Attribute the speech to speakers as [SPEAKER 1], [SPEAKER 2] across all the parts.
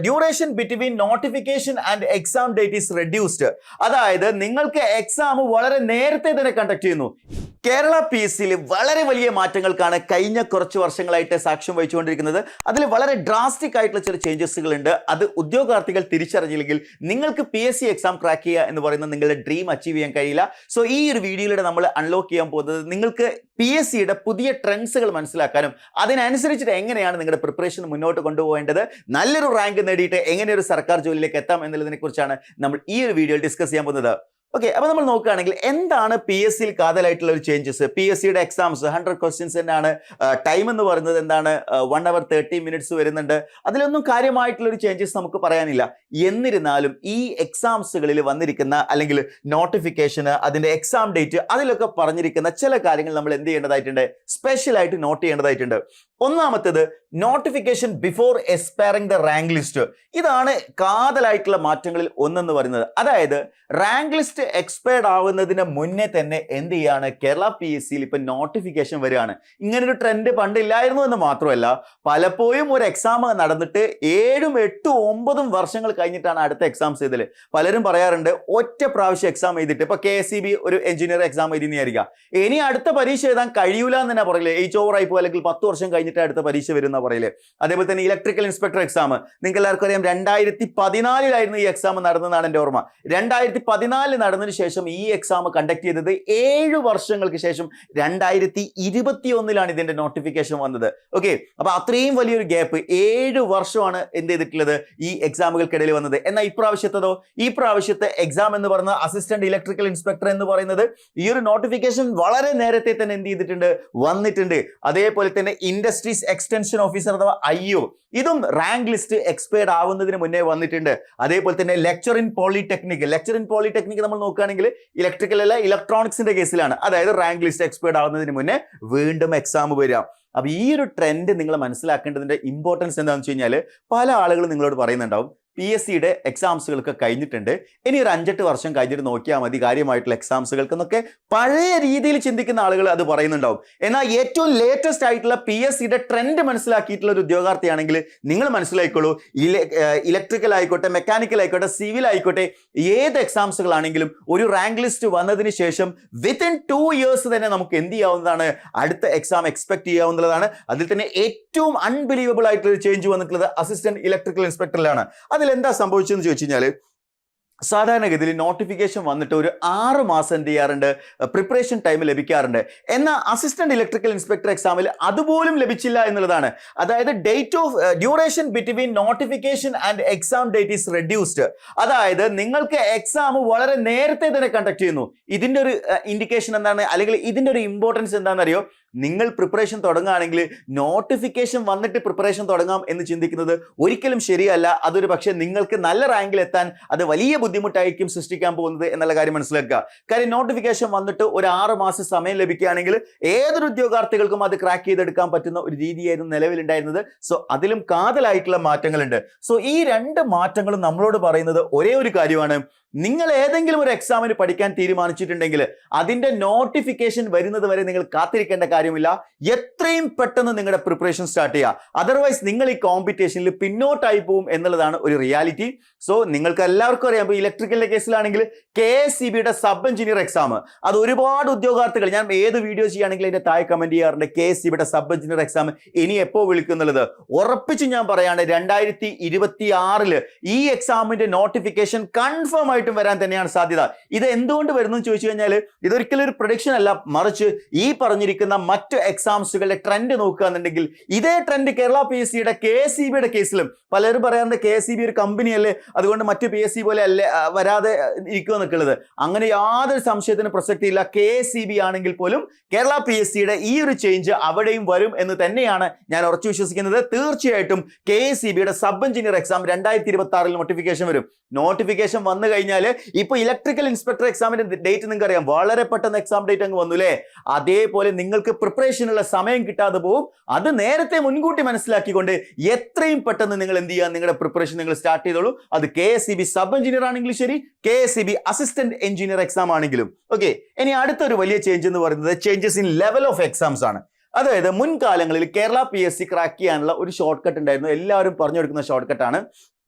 [SPEAKER 1] Duration between notification and exam date is reduced. അതായത് നിങ്ങൾക്ക് exam വളരെ നേരത്തെ തന്നെ കണ്ടക്ട് ചെയ്യുന്നു. കേരള PSCയിൽ വളരെ വലിയ മാറ്റങ്ങൾക്കാണ് കഴിഞ്ഞ കുറച്ച് വർഷങ്ങളായിട്ട് സാക്ഷ്യം വഹിച്ചുകൊണ്ടിരിക്കുന്നത്. അതിൽ വളരെ ഡ്രാസ്റ്റിക് ആയിട്ടുള്ള ചില ചേഞ്ചസുകൾ ഉണ്ട്. അത് ഉദ്യോഗാർത്ഥികൾ തിരിച്ചറിഞ്ഞില്ലെങ്കിൽ നിങ്ങൾക്ക് PSC എക്സാം ക്രാക്ക് ചെയ്യുക എന്ന് പറയുന്നത് നിങ്ങളുടെ ഡ്രീം അച്ചീവ് ചെയ്യാൻ കഴിയില്ല. സോ ഈ ഒരു വീഡിയോയിലൂടെ നമ്മൾ അൺലോക്ക് ചെയ്യാൻ പോകുന്നത് നിങ്ങൾക്ക് PSCയുടെ പുതിയ ട്രെൻഡ്സുകൾ മനസ്സിലാക്കാനും അതിനനുസരിച്ചിട്ട് എങ്ങനെയാണ് നിങ്ങളുടെ പ്രിപ്പറേഷൻ മുന്നോട്ട് കൊണ്ടുപോകേണ്ടത്, നല്ലൊരു റാങ്ക് നേടിയിട്ട് എങ്ങനെ ഒരു സർക്കാർ ജോലിയിലേക്ക് എത്താം എന്നുള്ളതിനെ കുറിച്ചാണ് നമ്മൾ ഈ ഒരു വീഡിയോയിൽ ഡിസ്കസ് ചെയ്യാൻ പോകുന്നത്. ഓക്കെ, അപ്പോൾ നമ്മൾ നോക്കുകയാണെങ്കിൽ എന്താണ് PSCയിൽ കാതലായിട്ടുള്ള ഒരു ചേഞ്ചസ്. PSCയുടെ എക്സാംസ് 100 ക്വസ്റ്റ്യൻസ് തന്നെയാണ്. ടൈം എന്ന് പറയുന്നത് എന്താണ് 1 hour 30 minutes വരുന്നുണ്ട്. അതിലൊന്നും കാര്യമായിട്ടുള്ള ഒരു ചേഞ്ചസ് നമുക്ക് പറയാനില്ല. എന്നിരുന്നാലും ഈ എക്സാംസുകളിൽ വന്നിരിക്കുന്ന അല്ലെങ്കിൽ നോട്ടിഫിക്കേഷന്, അതിന്റെ എക്സാം ഡേറ്റ്, അതിലൊക്കെ പറഞ്ഞിരിക്കുന്ന ചില കാര്യങ്ങൾ നമ്മൾ എന്ത് ചെയ്യേണ്ടതായിട്ടുണ്ട്, സ്പെഷ്യലായിട്ട് നോട്ട് ചെയ്യേണ്ടതായിട്ടുണ്ട്. ഒന്നാമത്തേത് notification before expiring the rank list. ഇതാണ് കാതലായിട്ടുള്ള മാറ്റങ്ങളിൽ ഒന്നെന്ന് പറയുന്നത്. അതായത് റാങ്ക് ലിസ്റ്റ് എക്സ്പയർഡ് ആവുന്നതിന് മുന്നേ തന്നെ എന്ത് ചെയ്യാണ്, കേരള PSCയിൽ ഇപ്പൊ നോട്ടിഫിക്കേഷൻ വരികയാണ്. ഇങ്ങനൊരു ട്രെൻഡ് പണ്ടില്ലായിരുന്നു എന്ന് മാത്രമല്ല, പലപ്പോഴും ഒരു എക്സാം നടന്നിട്ട് 7, 8, 9 വർഷങ്ങൾ കഴിഞ്ഞിട്ടാണ് അടുത്ത എക്സാംസ് എഴുതൽ. പലരും പറയാറുണ്ട് ഒറ്റ പ്രാവശ്യം എക്സാം എഴുതിയിട്ട്, ഇപ്പൊ KSEB ഒരു എഞ്ചിനീയർ എക്സാം എഴുതിയായിരിക്കാം, ഇനി അടുത്ത പരീക്ഷ എഴുതാൻ കഴിയൂല എന്ന് തന്നെ പറയില്ലേ, ഏജ് ഓവർ ആയി പോകും, അല്ലെങ്കിൽ 10 വർഷം കഴിഞ്ഞിട്ട് അടുത്ത പരീക്ഷ വരുന്ന പറയില്ലേ. അതേപോലെ തന്നെ ഇലക്ട്രിക്കൽ ഇൻസ്പെക്ടർ എക്സാം നിങ്ങൾക്ക് എല്ലാവർക്കും അറിയാം 2014 ഈ എക്സാം നടന്നതാണ് എൻ്റെ ഓർമ്മ. 2014 നടന്നതിന് ശേഷം ഈ എക്സാം കണ്ടക്ട് ചെയ്തത് 7 വർഷങ്ങൾക്ക് ശേഷം 2021 ഇതിന്റെ നോട്ടിഫിക്കേഷൻ വന്നത്. ഓക്കെ, അപ്പൊ അത്രയും വലിയൊരു ഗ്യാപ്പ്, 7 വർഷമാണ് എന്ത് ചെയ്തിട്ടുള്ളത് ഈ എക്സാമുകൾക്കിടയിൽ വന്നത്. എന്നാൽ ഈ പ്രാവശ്യത്തെ എക്സാം എന്ന് പറയുന്നത് അസിസ്റ്റന്റ് ഇലക്ട്രിക്കൽ ഇൻസ്പെക്ടർ എന്ന് പറയുന്നത് ഈ ഒരു നോട്ടിഫിക്കേഷൻ വളരെ നേരത്തെ തന്നെ എന്ത് ചെയ്തിട്ടുണ്ട്, വന്നിട്ടുണ്ട്. അതേപോലെ തന്നെ ഇൻഡസ്ട്രീസ് എക്സ്റ്റൻഷൻ ഓഫീസർ അഥവാ IO, ഇതും റാങ്ക് ലിസ്റ്റ് എക്സ്പയർഡ് ആവുന്നതിന് മുന്നേ വന്നിട്ടുണ്ട്. അതേപോലെ തന്നെ ലെക്ചർ ഇൻ പോളിടെക്നിക് നമ്മൾ നോക്കുകയാണെങ്കിൽ ഇലക്ട്രിക്കൽ അല്ല, ഇലക്ട്രോണിക്സിന്റെ കേസിലാണ്. അതായത് റാങ്ക് ലിസ്റ്റ് എക്സ്പയർഡ് ആവുന്നതിന് മുന്നേ വീണ്ടും എക്സാം വരിക. അപ്പൊ ഈ ഒരു ട്രെൻഡ് നിങ്ങൾ മനസ്സിലാക്കേണ്ടതിന്റെ ഇമ്പോർട്ടൻസ് എന്താണെന്ന് വെച്ച് കഴിഞ്ഞാൽ, പല ആളുകളും നിങ്ങളോട് പറയുന്നുണ്ടാവും PSCയുടെ എക്സാംസുകൾക്ക് കഴിഞ്ഞിട്ടുണ്ട്, ഇനി ഒരു 5-8 വർഷം കഴിഞ്ഞിട്ട് നോക്കിയാൽ മതി കാര്യമായിട്ടുള്ള എക്സാംസുകൾക്ക് എന്നൊക്കെ പഴയ രീതിയിൽ ചിന്തിക്കുന്ന ആളുകൾ അത് പറയുന്നുണ്ടാവും. എന്നാൽ ഏറ്റവും ലേറ്റസ്റ്റ് ആയിട്ടുള്ള PSCയുടെ ട്രെൻഡ് മനസ്സിലാക്കിയിട്ടുള്ള ഒരു ഉദ്യോഗാർത്ഥിയാണെങ്കിൽ നിങ്ങൾ മനസ്സിലാക്കിക്കോളൂ, ഇലക്ട്രിക്കൽ ആയിക്കോട്ടെ, മെക്കാനിക്കൽ ആയിക്കോട്ടെ, സിവിൽ ആയിക്കോട്ടെ, ഏത് എക്സാംസുകളാണെങ്കിലും ഒരു റാങ്ക് ലിസ്റ്റ് വന്നതിന് ശേഷം വിത്തിൻ 2 years തന്നെ നമുക്ക് എന്ത് ചെയ്യാവുന്നതാണ്, അടുത്ത എക്സാം എക്സ്പെക്ട് ചെയ്യാവുന്നതാണ്. അതിൽ തന്നെ ഏറ്റവും അൺബിലീവബിൾ ആയിട്ടുള്ള ചേഞ്ച് വന്നിട്ടുള്ളത് അസിസ്റ്റന്റ് ഇലക്ട്രിക്കൽ ഇൻസ്പെക്ടറിലാണ്. എന്താ സംഭവിച്ചതെന്ന് ചോദിച്ചു കഴിഞ്ഞാൽ, സാധാരണഗതിയിൽ നോട്ടിഫിക്കേഷൻ വന്നിട്ട് ഒരു 6 മാസം എന്ത് ചെയ്യാറുണ്ട്, പ്രിപ്പറേഷൻ ടൈം ലഭിക്കാറുണ്ട്. എന്നാൽ അസിസ്റ്റന്റ് ഇലക്ട്രിക്കൽ ഇൻസ്പെക്ടർ എക്സാമിൽ അതുപോലും ലഭിച്ചില്ല എന്നുള്ളതാണ്. അതായത് date of duration between notification and exam date is reduced. അതായത് നിങ്ങൾക്ക് എക്സാം വളരെ നേരത്തെ തന്നെ കണ്ടക്ട് ചെയ്യുന്നു. ഇതിന്റെ ഒരു ഇൻഡിക്കേഷൻ എന്താണ്, അല്ലെങ്കിൽ ഇതിന്റെ ഒരു ഇമ്പോർട്ടൻസ് എന്താണെന്നറിയോ, നിങ്ങൾ പ്രിപ്പറേഷൻ തുടങ്ങുകയാണെങ്കിൽ നോട്ടിഫിക്കേഷൻ വന്നിട്ട് പ്രിപ്പറേഷൻ തുടങ്ങാം എന്ന് ചിന്തിക്കുന്നത് ഒരിക്കലും ശരിയല്ല. അതൊരു പക്ഷേ നിങ്ങൾക്ക് നല്ല റാങ്കിൽ എത്താൻ അത് വലിയ ബുദ്ധിമുട്ടായിരിക്കും സൃഷ്ടിക്കാൻ പോകുന്നത് എന്നുള്ള കാര്യം മനസ്സിലാക്കുക. കാര്യം നോട്ടിഫിക്കേഷൻ വന്നിട്ട് ഒരു 6 മാസം സമയം ലഭിക്കുകയാണെങ്കിൽ ഏതൊരു ഉദ്യോഗാർത്ഥികൾക്കും അത് ക്രാക്ക് ചെയ്തെടുക്കാൻ പറ്റുന്ന ഒരു രീതിയായിരുന്നു നിലവിലുണ്ടായിരുന്നത്. സോ അതിലും കാതലായിട്ടുള്ള മാറ്റങ്ങളുണ്ട്. സോ ഈ 2 മാറ്റങ്ങളും നമ്മളോട് പറയുന്നത് ഒരേ ഒരു കാര്യമാണ്, നിങ്ങൾ ഏതെങ്കിലും ഒരു എക്സാമിന് പഠിക്കാൻ തീരുമാനിച്ചിട്ടുണ്ടെങ്കിൽ അതിന്റെ നോട്ടിഫിക്കേഷൻ വരുന്നത് വരെ നിങ്ങൾ കാത്തിരിക്കേണ്ട കാര്യമില്ല. എത്രയും പെട്ടെന്ന് നിങ്ങളുടെ പ്രിപ്പറേഷൻ സ്റ്റാർട്ട് ചെയ്യുക. അതർവൈസ് നിങ്ങൾ ഈ കോമ്പറ്റീഷനിൽ പിന്നോട്ടായി പോകും എന്നുള്ളതാണ് ഒരു റിയാലിറ്റി. സോ നിങ്ങൾക്ക് എല്ലാവർക്കും അറിയാം, ഇലക്ട്രിക്കലിന്റെ കേസിലാണെങ്കിൽ KSEBയുടെ സബ് എഞ്ചിനീയർ എക്സാം, അത് ഒരുപാട് ഉദ്യോഗാർത്ഥികൾ, ഞാൻ ഏത് വീഡിയോ ചെയ്യുകയാണെങ്കിൽ അതിന്റെ താഴെ കമന്റ് ചെയ്യാറുണ്ട് KSEBയുടെ സബ് എഞ്ചിനീയർ എക്സാം ഇനി എപ്പോ വിളിക്കുന്നുള്ളത്. ഉറപ്പിച്ച് ഞാൻ പറയാണ് 2026 ഈ എക്സാമിന്റെ നോട്ടിഫിക്കേഷൻ കൺഫേം ആയിട്ടും വരാൻ തന്നെയാണ് സാധ്യത. ഇത് എന്തുകൊണ്ട് വരുന്നു എന്ന് ചോദിച്ചു കഴിഞ്ഞാൽ, ഇതൊരിക്കലും ഒരു പ്രഡിക്ഷൻ അല്ല, മറിച്ച് ഈ പറഞ്ഞിരിക്കുന്ന മറ്റ് എക്സാംസുകളുടെ ട്രെൻഡ് നോക്കുകയാണെന്നുണ്ടെങ്കിൽ ഇതേ ട്രെൻഡ് കേരള PSCയുടെ KSEBയുടെ കേസിലും. പലരും പറയാറുണ്ട് KSEB ഒരു കമ്പനിയല്ലേ, അതുകൊണ്ട് മറ്റു PSC പോലെ അല്ലേ വരാതെ ഇരിക്കുക എന്നൊക്കെയുള്ളത്. അങ്ങനെ യാതൊരു സംശയത്തിന് പ്രസക്തിയില്ല. KSEB ആണെങ്കിൽ പോലും കേരള PSCയുടെ ഈ ഒരു ചേഞ്ച് അവിടെയും വരും എന്ന് തന്നെയാണ് ഞാൻ ഉറച്ചു വിശ്വസിക്കുന്നത്. തീർച്ചയായിട്ടും KSEBയുടെ സബ് എഞ്ചിനീയർ എക്സാം 2026 നോട്ടിഫിക്കേഷൻ വരും. നോട്ടിഫിക്കേഷൻ വന്നു കഴിഞ്ഞാൽ ഇപ്പൊ ഇലക്ട്രിക്കൽ ഇൻസ്പെക്ടർ എക്സാമിന്റെ ഡേറ്റ് നിങ്ങൾക്ക് അറിയാം, വളരെ പെട്ടെന്ന് എക്സാം ഡേറ്റ് അങ്ങ് വന്നു അല്ലേ. അതേപോലെ നിങ്ങൾക്ക് പ്രിപ്പറേഷനുള്ള സമയം കിട്ടാതെ പോകും. അത് നേരത്തെ മുൻകൂട്ടി മനസ്സിലാക്കിക്കൊണ്ട് എത്രയും പെട്ടെന്ന് നിങ്ങൾ എന്ത് ചെയ്യുക, നിങ്ങളുടെ പ്രിപ്പറേഷൻ നിങ്ങൾ സ്റ്റാർട്ട് ചെയ്തോളൂ. അത് KSEB സബ് എഞ്ചിനീയർ ആണെങ്കിലും ശരി, KSEB അസിസ്റ്റന്റ് എഞ്ചിനീയർ എക്സാം ആണെങ്കിലും. ഓക്കെ, ഇനി അടുത്തൊരു വലിയ ചേഞ്ച് എന്ന് പറയുന്നത് changes in level of exams ആണ്. അതായത് മുൻകാലങ്ങളിൽ കേരള PSC ക്രാക്ക് ചെയ്യാനുള്ള ഒരു ഷോർട്ട് കട്ട് ഉണ്ടായിരുന്നു. എല്ലാവരും പറഞ്ഞു കൊടുക്കുന്ന ഷോർട്ട് കട്ടാണ്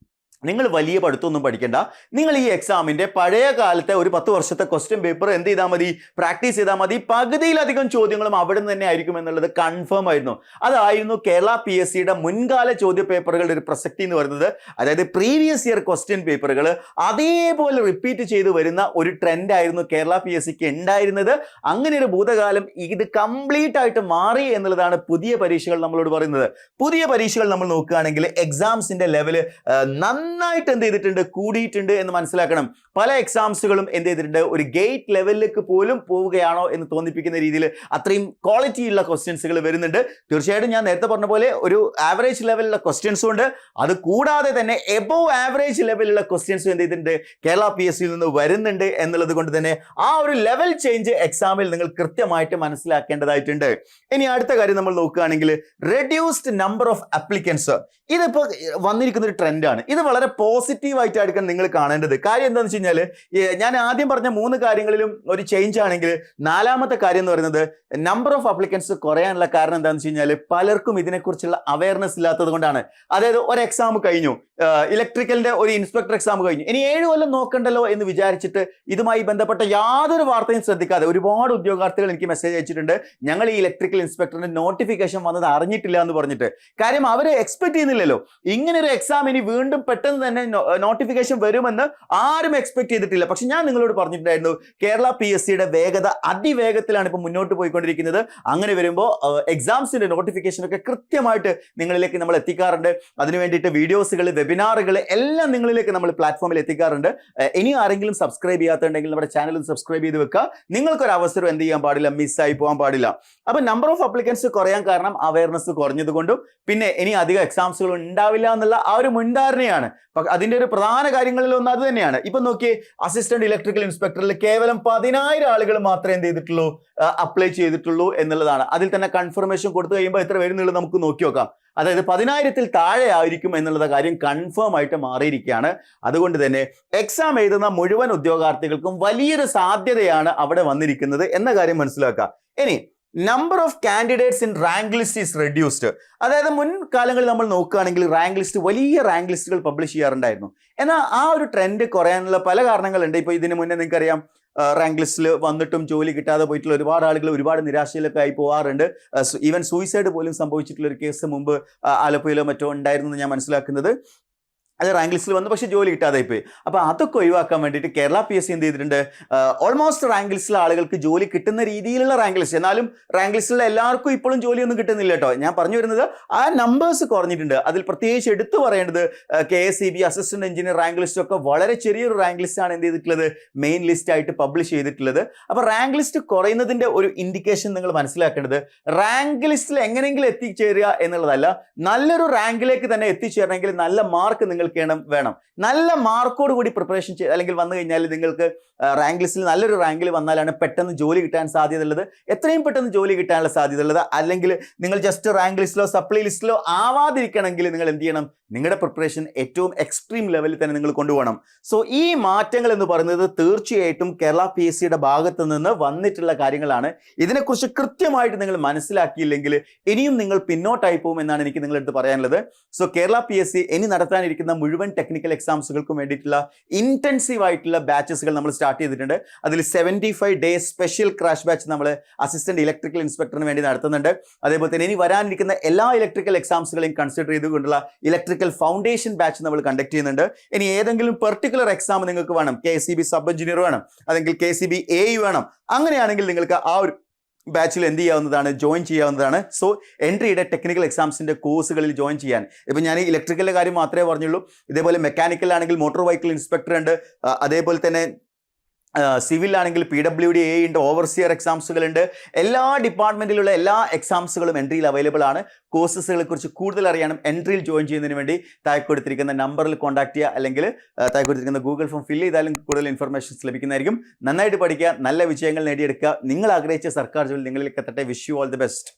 [SPEAKER 1] നിങ്ങൾ വലിയ പഠിത്തമൊന്നും പഠിക്കേണ്ട. നിങ്ങൾ ഈ എക്സാമിന്റെ പഴയ കാലത്തെ ഒരു 10 വർഷത്തെ ക്വസ്റ്റ്യൻ പേപ്പർ എന്ത് ചെയ്താൽ മതി, പ്രാക്ടീസ് ചെയ്താൽ മതി. പകുതിയിലധികം ചോദ്യങ്ങളും അവിടെ നിന്ന് തന്നെ ആയിരിക്കും എന്നുള്ളത് കൺഫേം ആയിരുന്നു. അതായിരുന്നു കേരള PSCയുടെ മുൻകാല ചോദ്യ പേപ്പറുകളുടെ ഒരു പ്രസക്തി എന്ന് പറയുന്നത്. അതായത് പ്രീവിയസ് ഇയർ ക്വസ്റ്റ്യൻ പേപ്പറുകൾ അതേപോലെ റിപ്പീറ്റ് ചെയ്ത് വരുന്ന ഒരു ട്രെൻഡ് ആയിരുന്നു കേരള PSCക്ക് ഉണ്ടായിരുന്നത്. അങ്ങനെ ഒരു ഭൂതകാലം ഇത് കംപ്ലീറ്റ് ആയിട്ട് മാറി എന്നുള്ളതാണ് പുതിയ പരീക്ഷകൾ നമ്മളോട് പറയുന്നത്. പുതിയ പരീക്ഷകൾ നമ്മൾ നോക്കുകയാണെങ്കിൽ എക്സാംസിന്റെ ലെവല് നന്നായിട്ട് എന്ത് ചെയ്തിട്ടുണ്ട്, കൂടിയിട്ടുണ്ട് എന്ന് മനസ്സിലാക്കണം. പല എക്സാംസുകളും എന്ത് ചെയ്തിട്ടുണ്ട്, ഒരു ഗേറ്റ് ലെവലിലേക്ക് പോലും പോവുകയാണോ എന്ന് തോന്നിപ്പിക്കുന്ന രീതിയിൽ അത്രയും ക്വാളിറ്റി ഉള്ള ക്വസ്റ്റ്യൻസുകൾ വരുന്നുണ്ട്. തീർച്ചയായിട്ടും ഞാൻ നേരത്തെ പറഞ്ഞ പോലെ ഒരു ആവറേജ് ലെവലിലുള്ള ക്വസ്റ്റ്യൻസും ഉണ്ട്. അത് കൂടാതെ തന്നെ എബോവ് ആവറേജ് ലെവലിലുള്ള ക്വസ്റ്റ്യൻസും എന്ത് ചെയ്തിട്ടുണ്ട്, കേരള PSCയിൽ നിന്ന് വരുന്നുണ്ട് എന്നുള്ളത് കൊണ്ട് തന്നെ ആ ഒരു ലെവൽ ചേഞ്ച് എക്സാമിൽ നിങ്ങൾ കൃത്യമായിട്ട് മനസ്സിലാക്കേണ്ടതായിട്ടുണ്ട്. ഇനി അടുത്ത കാര്യം നമ്മൾ നോക്കുകയാണെങ്കിൽ റെഡ്യൂസ്ഡ് നമ്പർ ഓഫ് അപ്ലിക്കൻസ്. ഇതിപ്പോൾ വന്നിരിക്കുന്ന ഒരു ട്രെൻഡാണ്. ഇത് വളരെ പോസിറ്റീവായിട്ടായിരിക്കും നിങ്ങൾ കാണേണ്ടത്. കാര്യം എന്താണെന്ന് വെച്ച് കഴിഞ്ഞാൽ ഞാൻ ആദ്യം പറഞ്ഞ 3 കാര്യങ്ങളിലും ഒരു ചേഞ്ച് ആണെങ്കിൽ 4ാമത്തെ കാര്യം എന്ന് പറയുന്നത് നമ്പർ ഓഫ് അപ്ലിക്കൻസ് കുറയാനുള്ള കാരണം എന്താണെന്ന് വെച്ച് കഴിഞ്ഞാൽ പലർക്കും ഇതിനെക്കുറിച്ചുള്ള അവയർനെസ് ഇല്ലാത്തത് കൊണ്ടാണ്. അതായത് ഒരു എക്സാം കഴിഞ്ഞു, ഇലക്ട്രിക്കലിന്റെ ഒരു ഇൻസ്പെക്ടർ എക്സാം കഴിഞ്ഞു, ഇനി 7 കൊല്ലം നോക്കണ്ടല്ലോ എന്ന് വിചാരിച്ചിട്ട് ഇതുമായി ബന്ധപ്പെട്ട യാതൊരു വാർത്തയും ശ്രദ്ധിക്കാതെ ഒരുപാട് ഉദ്യോഗാർത്ഥികൾ എനിക്ക് മെസ്സേജ് അയച്ചിട്ടുണ്ട്, ഞങ്ങൾ ഈ ഇലക്ട്രിക്കൽ ഇൻസ്പെക്ടറിന്റെ നോട്ടിഫിക്കേഷൻ വന്നത് അറിഞ്ഞിട്ടില്ല എന്ന് പറഞ്ഞിട്ട്. കാര്യം അവർ എക്സ്പെക്ട് ചെയ്യുന്നില്ലല്ലോ ഇങ്ങനെ ഒരു എക്സാം ഇനി വീണ്ടും പെട്ടെന്ന് തന്നെ നോട്ടിഫിക്കേഷൻ വരുമെന്ന് ആരും എക്സ്പെക്ട് ചെയ്തിട്ടില്ല. പക്ഷെ ഞാൻ നിങ്ങളോട് പറഞ്ഞിട്ടുണ്ടായിരുന്നു കേരള PSCയുടെ വേഗത അതിവേഗത്തിലാണ് ഇപ്പോൾ മുന്നോട്ട് പോയിക്കൊണ്ടിരിക്കുന്നത്. അങ്ങനെ വരുമ്പോൾ എക്സാംസിന്റെ നോട്ടിഫിക്കേഷൻ ഒക്കെ കൃത്യമായിട്ട് നിങ്ങളിലേക്ക് നമ്മൾ എത്തിക്കാറുണ്ട്. അതിനു വേണ്ടിയിട്ട് വീഡിയോസുകൾ, വെബിനാറുകൾ എല്ലാം നിങ്ങളിലേക്ക് നമ്മൾ പ്ലാറ്റ്ഫോമിൽ എത്തിക്കാറുണ്ട്. ഇനി ആരെങ്കിലും സബ്സ്ക്രൈബ് ചെയ്യാത്തുണ്ടെങ്കിൽ നമ്മുടെ ചാനൽ സബ്സ്ക്രൈബ് ചെയ്ത് വെക്കുക. നിങ്ങൾക്കൊരു അവസരം എന്ത് ചെയ്യാൻ പാടില്ല, മിസ്സായി പോകാൻ പാടില്ല. അപ്പൊ നമ്പർ ഓഫ് അപ്ലിക്കൻസ് കുറയാൻ കാരണം അവയർനെസ് കുറഞ്ഞതുകൊണ്ടും പിന്നെ ഇനി അധികം എക്സാംസുകൾ ഉണ്ടാവില്ല എന്നുള്ള ആ ഒരു മുൻധാരണയാണ്. അതിന്റെ ഒരു പ്രധാന കാര്യങ്ങളിൽ ഒന്ന് അത് തന്നെയാണ്. ഇപ്പൊ നോക്കിയേ, അസിസ്റ്റന്റ് ഇലക്ട്രിക്കൽ ഇൻസ്പെക്ടറിൽ കേവലം 10,000 ആളുകൾ മാത്രമേ എന്ത് ചെയ്തിട്ടുള്ളൂ, അപ്ലൈ ചെയ്തിട്ടുള്ളൂ എന്നുള്ളതാണ്. അതിൽ തന്നെ കൺഫർമേഷൻ കൊടുത്തു കഴിയുമ്പോൾ എത്ര വരുന്നുള്ളത് നമുക്ക് നോക്കി നോക്കാം. അതായത് 10,000-ൽ താഴെ ആയിരിക്കും എന്നുള്ള കാര്യം കൺഫേം ആയിട്ട് മാറിയിരിക്കുകയാണ്. അതുകൊണ്ട് തന്നെ എക്സാം എഴുതുന്ന മുഴുവൻ ഉദ്യോഗാർത്ഥികൾക്കും വലിയൊരു സാധ്യതയാണ് അവിടെ വന്നിരിക്കുന്നത് എന്ന കാര്യം മനസ്സിലാക്കുക. ഇനി number of candidates in rank list is reduced. അതായത് മുൻകാലങ്ങളിൽ നമ്മൾ നോക്കുകയാണെങ്കിൽ റാങ്ക് ലിസ്റ്റ്, വലിയ റാങ്ക് ലിസ്റ്റുകൾ പബ്ലിഷ് ചെയ്യാറുണ്ടായിരുന്നു. എന്നാൽ ആ ഒരു ട്രെൻഡ് കുറയാനുള്ള പല കാരണങ്ങളുണ്ട്. ഇപ്പോൾ ഇതിന് മുന്നേ നിങ്ങൾക്കറിയാം റാങ്ക് ലിസ്റ്റിൽ വന്നിട്ടും ജോലി കിട്ടാതെ പോയിട്ടുള്ള ഒരുപാട് ആളുകൾ ഒരുപാട് നിരാശയിലൊക്കെ ആയി പോകാറുണ്ട്. ഈവൻ സൂയിസൈഡ് പോലും സംഭവിച്ചിട്ടുള്ള ഒരു കേസ് മുമ്പ് ആലപ്പുഴയിലോ മറ്റോ ഉണ്ടായിരുന്നു എന്ന് ഞാൻ മനസ്സിലാക്കുന്നത്. അത് റാങ്ക് ലിസ്റ്റിൽ വന്നു, പക്ഷേ ജോലി കിട്ടാതെ പോയി. അപ്പോൾ അതൊക്കെ ഒഴിവാക്കാൻ വേണ്ടിയിട്ട് കേരള PSC എന്ത് ചെയ്തിട്ടുണ്ട്, ഓൾമോസ്റ്റ് റാങ്ക് ലിസ്റ്റിലെ ആളുകൾക്ക് ജോലി കിട്ടുന്ന രീതിയിലുള്ള റാങ്ക് ലിസ്റ്റ്. എന്നാലും റാങ്ക് ലിസ്റ്റിലെ എല്ലാവർക്കും ഇപ്പോഴും ജോലിയൊന്നും കിട്ടുന്നില്ല കേട്ടോ. ഞാൻ പറഞ്ഞു വരുന്നത് ആ നമ്പേഴ്സ് കുറഞ്ഞിട്ടുണ്ട്. അതിൽ പ്രത്യേകിച്ച് എടുത്തു പറയേണ്ടത് KSEB assistant engineer rank list ഒക്കെ വളരെ ചെറിയൊരു റാങ്ക് ലിസ്റ്റാണ് എന്ത് ചെയ്തിട്ടുള്ളത്, മെയിൻ ലിസ്റ്റ് ആയിട്ട് പബ്ലിഷ് ചെയ്തിട്ടുള്ളത്. അപ്പോൾ റാങ്ക് ലിസ്റ്റ് കുറയുന്നതിന്റെ ഒരു ഇൻഡിക്കേഷൻ നിങ്ങൾ മനസ്സിലാക്കേണ്ടത് റാങ്ക് ലിസ്റ്റിൽ എങ്ങനെയെങ്കിലും എത്തിച്ചേരുക എന്നുള്ളതല്ല, നല്ലൊരു റാങ്കിലേക്ക് തന്നെ എത്തിച്ചേരണമെങ്കിൽ നല്ല മാർക്ക് നിങ്ങൾ വേണം. നല്ല മാർക്കോട് കൂടി പ്രിപ്പറേഷൻ ചെയ്ത് അല്ലെങ്കിൽ വന്നു കഴിഞ്ഞാൽ നിങ്ങൾക്ക് റാങ്ക് ലിസ്റ്റിൽ നല്ലൊരു റാങ്കിൽ വന്നാലാണ് പെട്ടെന്ന് ജോലി കിട്ടാൻ സാധ്യത ഉള്ളത്, എത്രയും പെട്ടെന്ന് ജോലി കിട്ടാനുള്ള സാധ്യത ഉള്ളത്. അല്ലെങ്കിൽ നിങ്ങൾ ജസ്റ്റ് റാങ്ക് ലിസ്റ്റിലോ സപ്ലൈ ലിസ്റ്റിലോ ആവാതിരിക്കണമെങ്കിൽ നിങ്ങൾ എന്ത് ചെയ്യണം, നിങ്ങളുടെ പ്രിപ്പറേഷൻ ഏറ്റവും എക്സ്ട്രീം ലെവലിൽ തന്നെ നിങ്ങൾ കൊണ്ടുപോകണം. സോ ഈ മാറ്റങ്ങൾ എന്ന് പറയുന്നത് തീർച്ചയായിട്ടും കേരള PSCയുടെ ഭാഗത്ത് നിന്ന് വന്നിട്ടുള്ള കാര്യങ്ങളാണ്. ഇതിനെക്കുറിച്ച് കൃത്യമായിട്ട് നിങ്ങൾ മനസ്സിലാക്കിയില്ലെങ്കിൽ ഇനിയും നിങ്ങൾ പിന്നോട്ടായി പോകും എന്നാണ് എനിക്ക് നിങ്ങളുടെ അടുത്ത് പറയാനുള്ളത്. സോ കേരള PSC ഇനി നടത്താനിരിക്കുന്ന മുഴുവൻ ടെക്നിക്കൽ എക്സാംസുകൾക്കും വേണ്ടിയിട്ടുള്ള ഇന്റൻസീവ് ആയിട്ടുള്ള ബാച്ചസുകൾ നമ്മൾ സ്റ്റാർട്ട് ചെയ്തിട്ടുണ്ട്. അതിൽ 75 ഡേയ്സ് സ്പെഷ്യൽ ക്രാഷ് ബാച്ച് നമ്മൾ അസിസ്റ്റന്റ് ഇലക്ട്രിക്കൽ ഇൻസ്പെക്ടറിന് വേണ്ടി നടത്തുന്നുണ്ട്. അതേപോലെ തന്നെ ഇനി വരാനിരിക്കുന്ന എല്ലാ ഇലക്ട്രിക്കൽ എക്സാംസുകളെയും കൺസിഡർ ചെയ്തുകൊണ്ടുള്ള ഇലക്ട്രിക്കൽ ഫൗണ്ടേഷൻ ബാച്ച് നമ്മൾ കണ്ടക്ട് ചെയ്യുന്നുണ്ട്. ഇനി ഏതെങ്കിലും പെർട്ടിക്കുലർ എക്സാം നിങ്ങൾക്ക് വേണം, KSEB സബ് എഞ്ചിനീയർ വേണം, അല്ലെങ്കിൽ KSEB AE വേണം, അങ്ങനെയാണെങ്കിൽ നിങ്ങൾക്ക് ആ ഒരു ബാച്ചിൽ എന്ത് ചെയ്യാവുന്നതാണ്, ജോയിൻ ചെയ്യാവുന്നതാണ്. സോ എൻട്രിയുടെ ടെക്നിക്കൽ എക്സാംസിന്റെ കോഴ്സുകളിൽ ജോയിൻ ചെയ്യാൻ ഇപ്പം ഞാൻ ഇലക്ട്രിക്കലിന്റെ കാര്യം മാത്രമേ പറഞ്ഞുള്ളൂ. ഇതേപോലെ മെക്കാനിക്കൽ ആണെങ്കിൽ മോട്ടോർ വെഹിക്കിൾ ഇൻസ്പെക്ടർ ഉണ്ട്, അതേപോലെ തന്നെ സിവിൽ ആണെങ്കിൽ PWD AE ഉണ്ട്, ഓവർസിയർ എക്സാംസുകളുണ്ട്. എല്ലാ ഡിപ്പാർട്ട്മെന്റിലുള്ള എല്ലാ എക്സാംസുകളും എൻട്രിയിൽ അവൈലബിൾ ആണ്. കോഴ്സസുകളെ കുറിച്ച് കൂടുതൽ അറിയാനും എൻട്രിയിൽ ജോയിൻ ചെയ്യുന്നതിന് വേണ്ടി താഴെ കൊടുത്തിരിക്കുന്ന നമ്പറിൽ കോൺടാക്ട് ചെയ്യുക, അല്ലെങ്കിൽ താഴെ കൊടുത്തിരിക്കുന്ന ഗൂഗിൾ ഫോം ഫില്ല് ചെയ്താലും കൂടുതൽ ഇൻഫർമേഷൻസ് ലഭിക്കുന്നതായിരിക്കും. നന്നായിട്ട് പഠിക്കുക, നല്ല വിജയങ്ങൾ നേടിയെടുക്കുക. നിങ്ങൾ ആഗ്രഹിച്ച സർക്കാർ ജോലി നിങ്ങളിലേക്ക് എത്തട്ടെ. Wish you all the best.